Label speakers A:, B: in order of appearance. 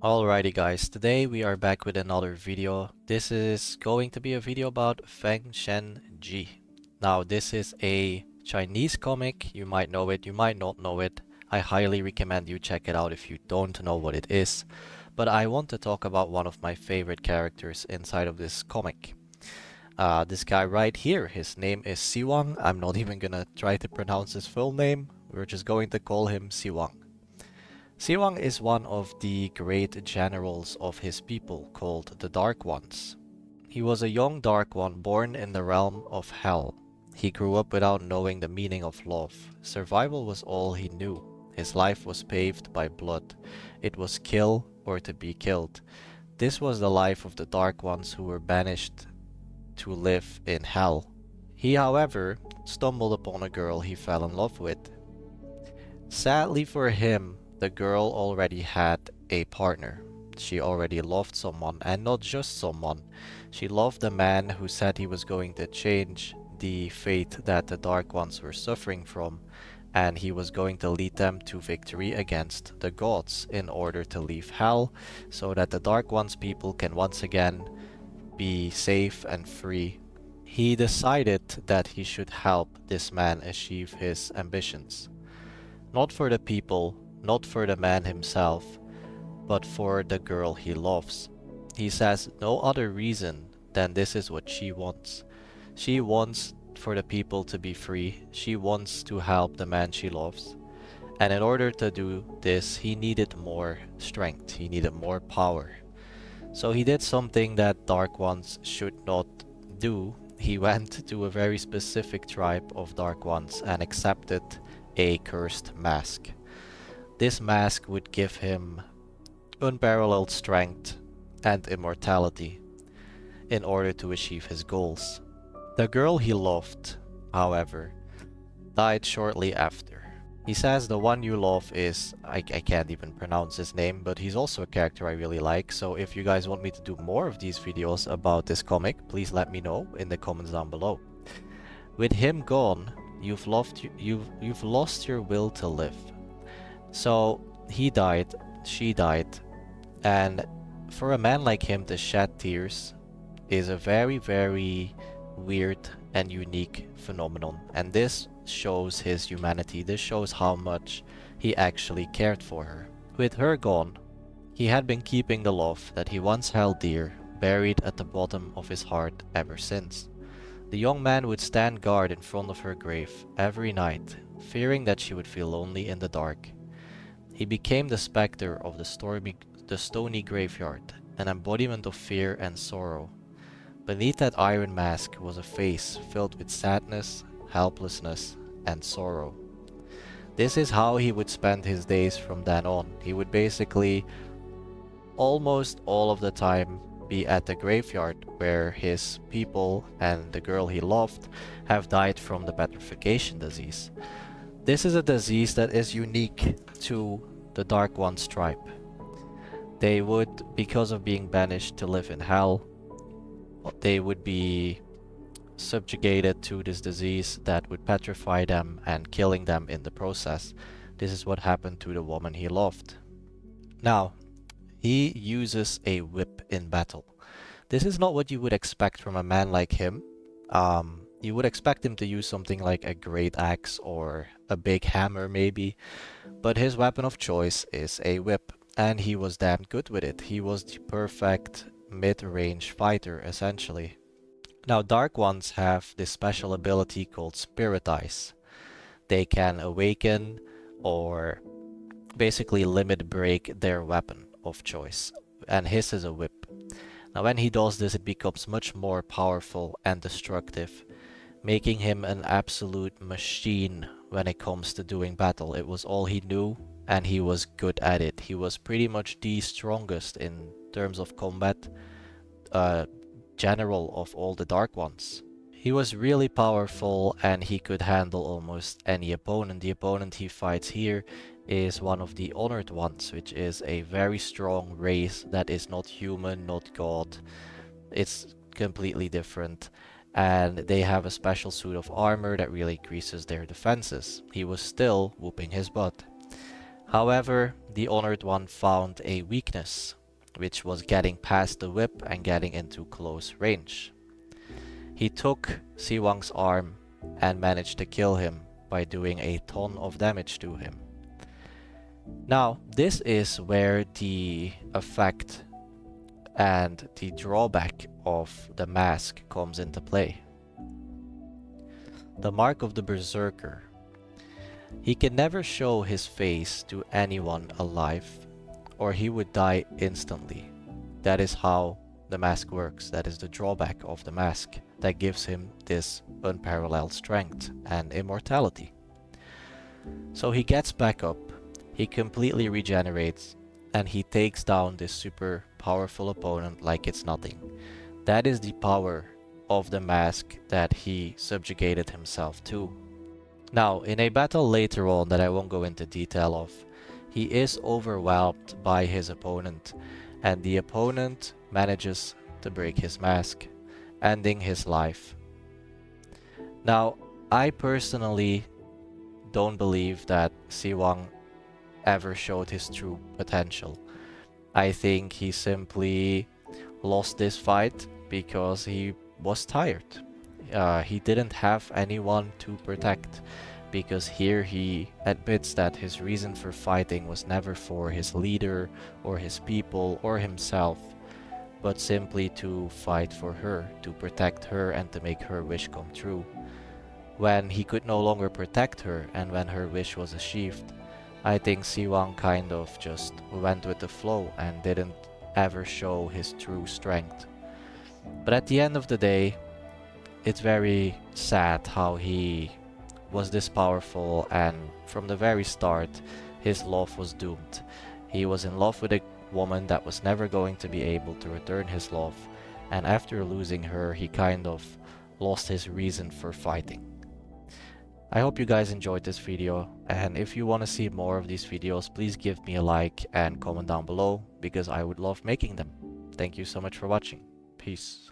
A: Alrighty guys, today we are back with another video. This is going to be a video about Feng Shen Ji. Now this is a Chinese comic, you might know it, you might not know it. I highly recommend you check it out if you don't know what it is. But I want to talk about one of my favorite characters inside of this comic. This guy right here, his name is SiWang. I'm not even gonna try to pronounce his full name, we're just going to call him SiWang. SiWang is one of the great generals of his people called the Dark Ones. He was a young Dark One born in the realm of Hell. He grew up without knowing the meaning of love. Survival was all he knew. His life was paved by blood. It was kill or to be killed. This was the life of the Dark Ones who were banished to live in Hell. He, however, stumbled upon a girl he fell in love with. Sadly for him, the girl already had a partner. She already loved someone, and not just someone. She loved the man who said he was going to change the fate that the Dark Ones were suffering from, and he was going to lead them to victory against the gods in order to leave Hell, so that the Dark Ones people can once again be safe and free. He decided that he should help this man achieve his ambitions. Not for the people, not for the man himself, but for the girl he loves. He says no other reason than this is what she wants. She wants for the people to be free. She wants to help the man she loves. And in order to do this, he needed more strength. He needed more power. So he did something that Dark Ones should not do. He went to a very specific tribe of Dark Ones and accepted a cursed mask. This mask would give him unparalleled strength and immortality in order to achieve his goals. The girl he loved, however, died shortly after. He says the one you love is, I can't even pronounce his name, but he's also a character I really like, so if you guys want me to do more of these videos about this comic, please let me know in the comments down below. With him gone, you've lost your will to live. So he died, she died, and for a man like him to shed tears is a very, very weird and unique phenomenon. And this shows his humanity, this shows how much he actually cared for her. With her gone, he had been keeping the love that he once held dear, buried at the bottom of his heart ever since. The young man would stand guard in front of her grave every night, fearing that she would feel lonely in the dark. He became the specter of the stony graveyard, an embodiment of fear and sorrow. Beneath that iron mask was a face filled with sadness, helplessness, and sorrow. This is how he would spend his days from then on. He would basically almost all of the time be at the graveyard where his people and the girl he loved have died from the petrification disease. This is a disease that is unique to the Dark One's tribe. They would, because of being banished to live in Hell, they would be subjugated to this disease that would petrify them and killing them in the process. This is what happened to the woman he loved. Now, he uses a whip in battle. This is not what you would expect from a man like him. You would expect him to use something like a great axe or a big hammer maybe, but his weapon of choice is a whip, and he was damn good with it. He was the perfect mid-range fighter essentially. Now Dark Ones have this special ability called Spirit Eyes. They can awaken or basically limit break their weapon of choice, and his is a whip. Now when he does this, it becomes much more powerful and destructive, making him an absolute machine when it comes to doing battle. It was all he knew, and he was good at it. He was pretty much the strongest in terms of combat general of all the Dark Ones. He was really powerful, and he could handle almost any opponent. The opponent he fights here is one of the Honored Ones, which is a very strong race that is not human, not god. It's completely different, and they have a special suit of armor that really increases their defenses. He was still whooping his butt. However, the Honored One found a weakness, which was getting past the whip and getting into close range. He took SiWang's arm and managed to kill him by doing a ton of damage to him. Now, this is where the effect and the drawback of the mask comes into play. The mark of the Berserker. He can never show his face to anyone alive, or he would die instantly. That is how the mask works. That is the drawback of the mask that gives him this unparalleled strength and immortality. So he gets back up, he completely regenerates, and he takes down this super powerful opponent like it's nothing. That is the power of the mask that he subjugated himself to. Now, in a battle later on that I won't go into detail of, he is overwhelmed by his opponent, and the opponent manages to break his mask, ending his life. Now, I personally don't believe that SiWang ever showed his true potential. I think he simply lost this fight because he was tired. He didn't have anyone to protect, because here he admits that his reason for fighting was never for his leader or his people or himself, but simply to fight for her, to protect her and to make her wish come true. When he could no longer protect her and when her wish was achieved, I think SiWang kind of just went with the flow and didn't ever show his true strength. But at the end of the day, it's very sad how he was this powerful, and from the very start his love was doomed. He was in love with a woman that was never going to be able to return his love, and after losing her he kind of lost his reason for fighting. I hope you guys enjoyed this video, and if you want to see more of these videos, please give me a like and comment down below, because I would love making them. Thank you so much for watching. Peace.